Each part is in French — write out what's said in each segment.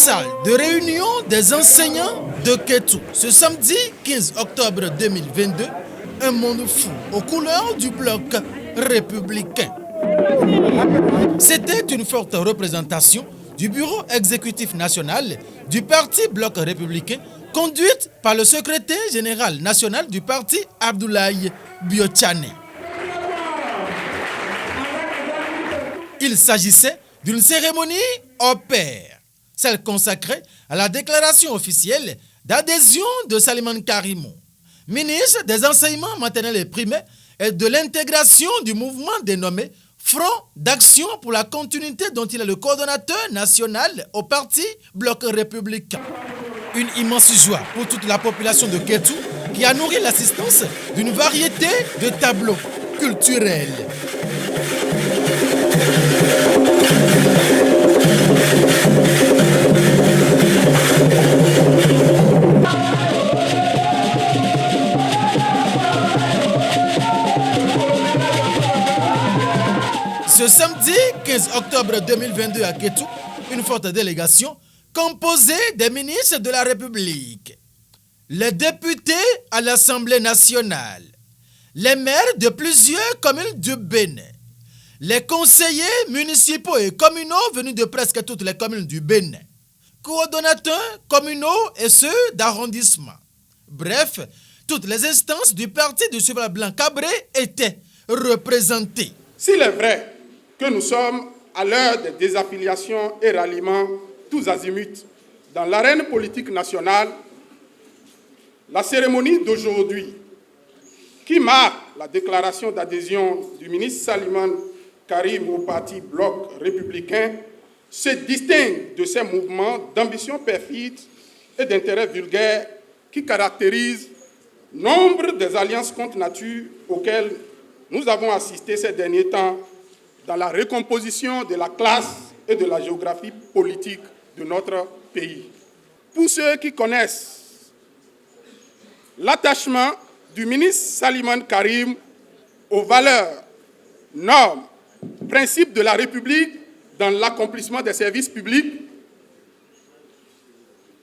salle de réunion des enseignants de Kétou. Ce samedi 15 octobre 2022, un monde fou aux couleurs du bloc républicain. C'était une forte représentation du bureau exécutif national du parti bloc républicain, conduite par le secrétaire général national du parti Abdoulaye Biotchane. Il s'agissait d'une cérémonie au pair, celle consacrée à la déclaration officielle d'adhésion de Salimane Karimou, ministre des enseignements maternels et primaires et de l'intégration du mouvement dénommé Front d'action pour la continuité, dont il est le coordonnateur national au parti bloc républicain. Une immense joie pour toute la population de Kétou qui a nourri l'assistance d'une variété de tableaux culturels. Ce samedi 15 octobre 2022 à Kétou, une forte délégation composée des ministres de la République, les députés à l'Assemblée nationale, les maires de plusieurs communes du Bénin, les conseillers municipaux et communaux venus de presque toutes les communes du Bénin, coordonnateurs communaux et ceux d'arrondissement. Bref, toutes les instances du parti du Cheval Blanc Cabré étaient représentées. S'il est vrai que nous sommes à l'heure des désaffiliations et ralliements tous azimuts dans l'arène politique nationale, la cérémonie d'aujourd'hui, qui marque la déclaration d'adhésion du ministre Salimane Karimou au parti bloc républicain, se distingue de ces mouvements d'ambition perfide et d'intérêt vulgaire qui caractérisent nombre des alliances contre nature auxquelles nous avons assisté ces derniers temps dans la recomposition de la classe et de la géographie politique de notre pays. Pour ceux qui connaissent l'attachement du ministre Salimane Karim aux valeurs, normes, principes de la République dans l'accomplissement des services publics,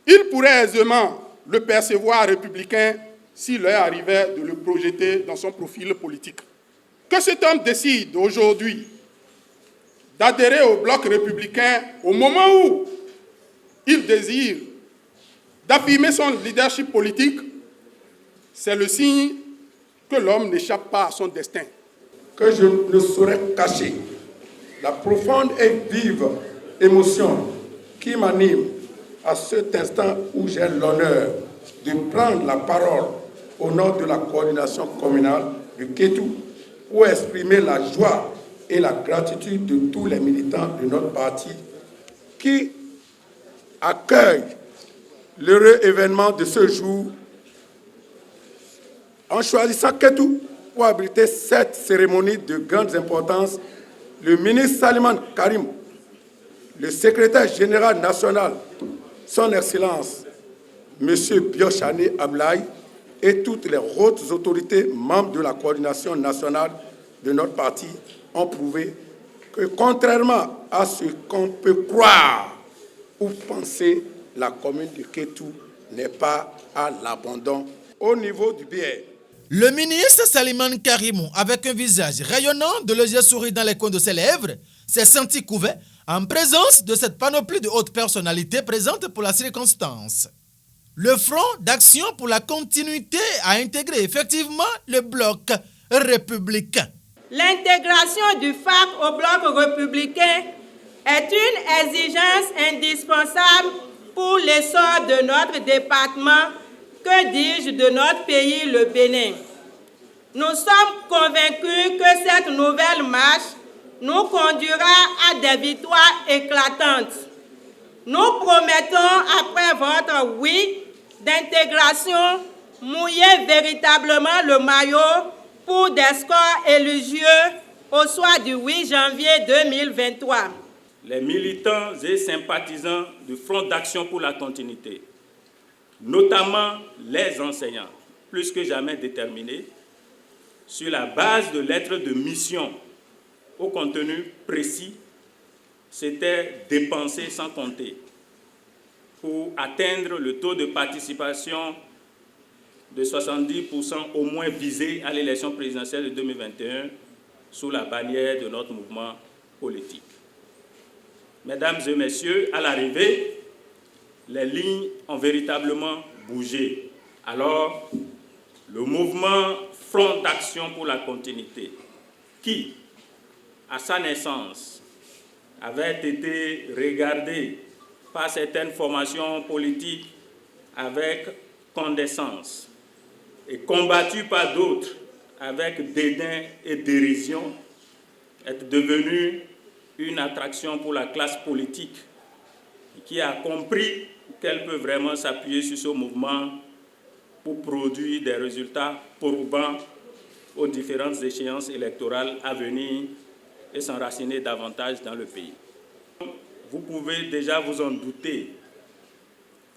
ils pourraient aisément le percevoir républicain s'il leur arrivait de le projeter dans son profil politique. Que cet homme décide aujourd'hui d'adhérer au bloc républicain au moment où il désire d'affirmer son leadership politique, c'est le signe que l'homme n'échappe pas à son destin. Que je ne saurais cacher la profonde et vive émotion qui m'anime à cet instant où j'ai l'honneur de prendre la parole au nom de la coordination communale du Kétou pour exprimer la joie et la gratitude de tous les militants de notre parti qui accueillent l'heureux événement de ce jour en choisissant Kétou pour abriter cette cérémonie de grande importance. Le ministre Salimane Karim, le secrétaire général national, son Excellence, M. Biotchane Abdoulaye, et toutes les hautes autorités membres de la coordination nationale de notre parti ont prouvé que, contrairement à ce qu'on peut croire ou penser, la commune de Kétou n'est pas à l'abandon au niveau du BR. Le ministre Salimane Karimou, avec un visage rayonnant, de légers sourires dans les coins de ses lèvres, s'est senti couvert en présence de cette panoplie de hautes personnalités présentes pour la circonstance. Le Front d'action pour la continuité a intégré effectivement le bloc républicain. L'intégration du FAC au bloc républicain est une exigence indispensable pour l'essor de notre département, que dis-je, de notre pays, le Bénin. Nous sommes convaincus que cette nouvelle marche nous conduira à des victoires éclatantes. Nous promettons, après votre oui d'intégration, mouiller véritablement le maillot pour des scores élogieux au soir du 8 janvier 2023. Les militants et sympathisants du Front d'action pour la continuité, notamment les enseignants, plus que jamais déterminés, sur la base de lettres de mission au contenu précis, s'étaient dépensés sans compter. pour atteindre le taux de participation de 70% au moins visé à l'élection présidentielle de 2021 sous la bannière de notre mouvement politique. Mesdames et messieurs, à l'arrivée, les lignes ont véritablement bougé. Alors, le mouvement Front d'action pour la continuité, qui, à sa naissance, avait été regardé par certaines formations politiques avec condescendance et combattu par d'autres avec dédain et dérision, est devenu une attraction pour la classe politique qui a compris qu'elle peut vraiment s'appuyer sur ce mouvement pour produire des résultats probants aux différentes échéances électorales à venir et s'enraciner davantage dans le pays. Vous pouvez déjà vous en douter,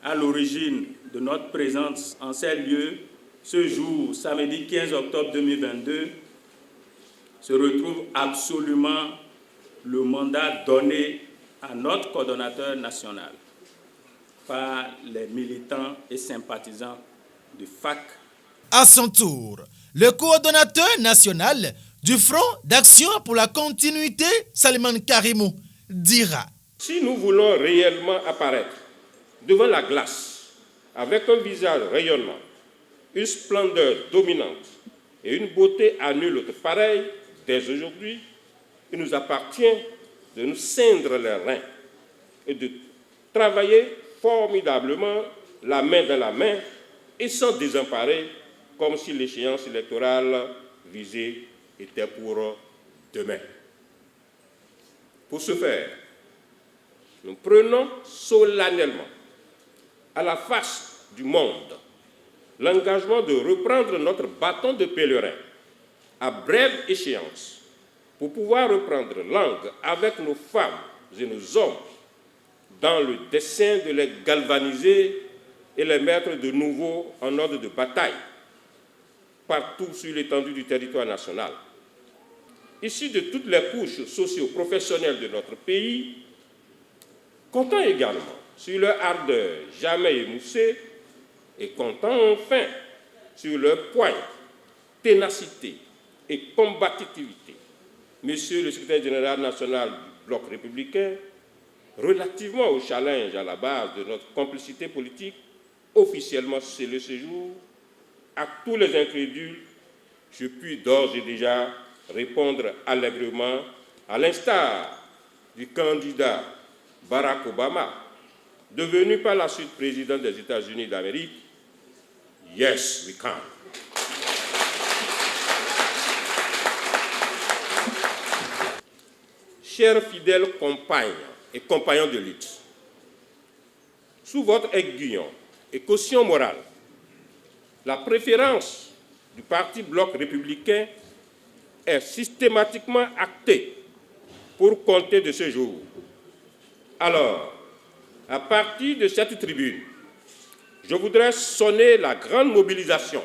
à l'origine de notre présence en ces lieux, ce jour, samedi 15 octobre 2022, se retrouve absolument le mandat donné à notre coordonnateur national par les militants et sympathisants du FAC. À son tour, le coordonnateur national du Front d'action pour la continuité, Salimane Karimou, dira: si nous voulons réellement apparaître devant la glace avec un visage rayonnant, une splendeur dominante et une beauté à nul autre pareille, dès aujourd'hui, il nous appartient de nous ceindre les reins et de travailler formidablement la main dans la main et sans désemparer, comme si l'échéance électorale visée était pour demain. Pour ce faire, nous prenons solennellement, à la face du monde, l'engagement de reprendre notre bâton de pèlerin à brève échéance pour pouvoir reprendre langue avec nos femmes et nos hommes dans le dessein de les galvaniser et les mettre de nouveau en ordre de bataille partout sur l'étendue du territoire national. Issus de toutes les couches socio-professionnelles de notre pays, comptant également sur leur ardeur jamais émoussée et comptant enfin sur leur poigne, ténacité et combativité, Monsieur le secrétaire général national du Bloc républicain, relativement au challenge à la base de notre complicité politique, officiellement scellé ce jour, à tous les incrédules, je puis d'ores et déjà répondre allègrement, à l'instar du candidat Barack Obama, devenu par la suite président des États-Unis d'Amérique: Yes, we can. Chers fidèles compagnes et compagnons de lutte, sous votre aiguillon et caution morale, la préférence du Parti Bloc républicain est systématiquement actée pour compter de ce jour. Alors, à partir de cette tribune, je voudrais sonner la grande mobilisation,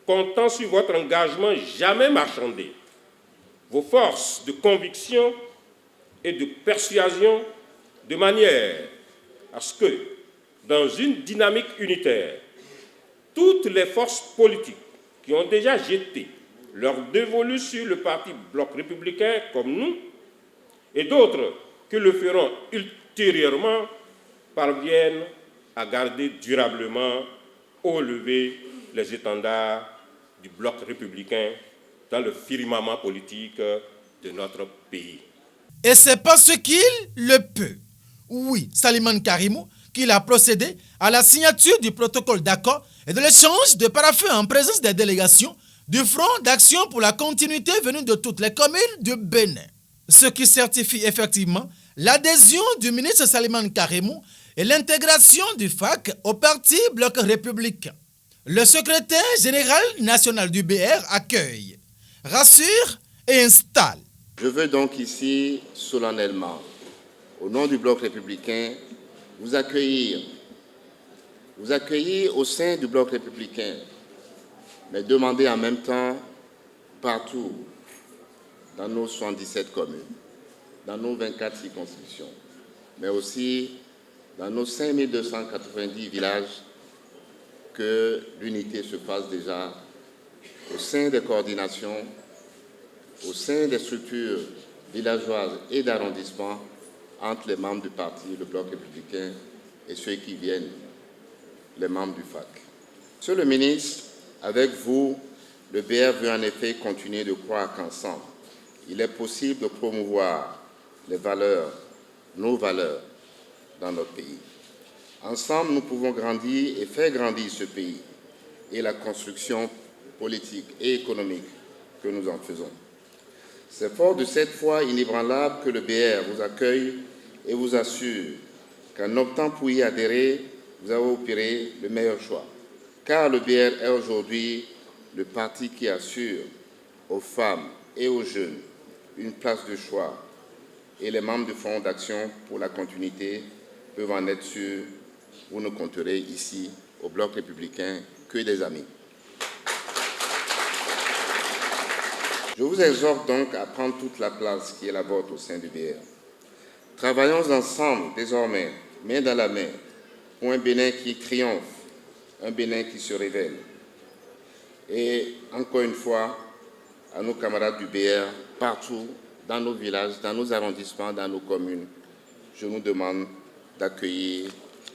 comptant sur votre engagement jamais marchandé, vos forces de conviction et de persuasion, de manière à ce que, dans une dynamique unitaire, toutes les forces politiques qui ont déjà jeté leur dévolu sur le Parti Bloc républicain comme nous, et d'autres qui le feront ultérieurement, parviennent à garder durablement au lever les étendards du Bloc républicain dans le firmament politique de notre pays. Et c'est parce qu'il le peut, oui, Salimane Karimou, qu'il a procédé à la signature du protocole d'accord et de l'échange de paraffins en présence des délégations du Front d'action pour la continuité venue de toutes les communes du Bénin. Ce qui certifie effectivement l'adhésion du ministre Salimane Karimou et l'intégration du FAC au Parti Bloc républicain. Le secrétaire général national du BR accueille, rassure et installe. Je veux donc ici, solennellement, au nom du Bloc républicain, vous accueillir au sein du Bloc républicain, mais demander en même temps partout, dans nos 77 communes, dans nos 24 circonscriptions, mais aussi dans nos 5290 villages, que l'unité se fasse déjà au sein des coordinations, au sein des structures villageoises et d'arrondissement entre les membres du parti, le Bloc républicain, et ceux qui viennent, les membres du FAC. Monsieur le ministre, avec vous, le BR veut en effet continuer de croire qu'ensemble, il est possible de promouvoir les valeurs, nos valeurs, dans notre pays. Ensemble, nous pouvons grandir et faire grandir ce pays et la construction politique et économique que nous en faisons. C'est fort de cette foi inébranlable que le BR vous accueille et vous assure qu'en optant pour y adhérer, vous avez opéré le meilleur choix. Car le BR est aujourd'hui le parti qui assure aux femmes et aux jeunes une place de choix et les membres du Front d'action pour la continuité peuvent en être sûrs. Vous ne compterez ici, au Bloc républicain, que des amis. Je vous exhorte donc à prendre toute la place qui est la vôtre au sein du BR. Travaillons ensemble, désormais, main dans la main, pour un Bénin qui triomphe, un Bénin qui se révèle. Et encore une fois, à nos camarades du BR, partout, dans nos villages, dans nos arrondissements, dans nos communes, je nous demande d'accueillir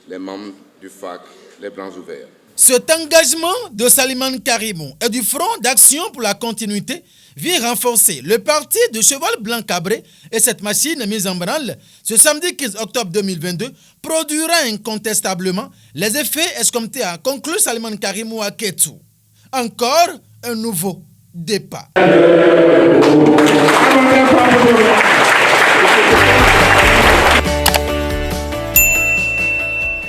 les membres du FAC, les blancs ouverts. Cet engagement de Salimane Karimou et du Front d'action pour la continuité vient renforcer le parti de Cheval Blanc Cabré et cette machine mise en branle ce samedi 15 octobre 2022 produira incontestablement les effets escomptés, a conclu Salimane Karimou à Kétou. Encore un nouveau départ.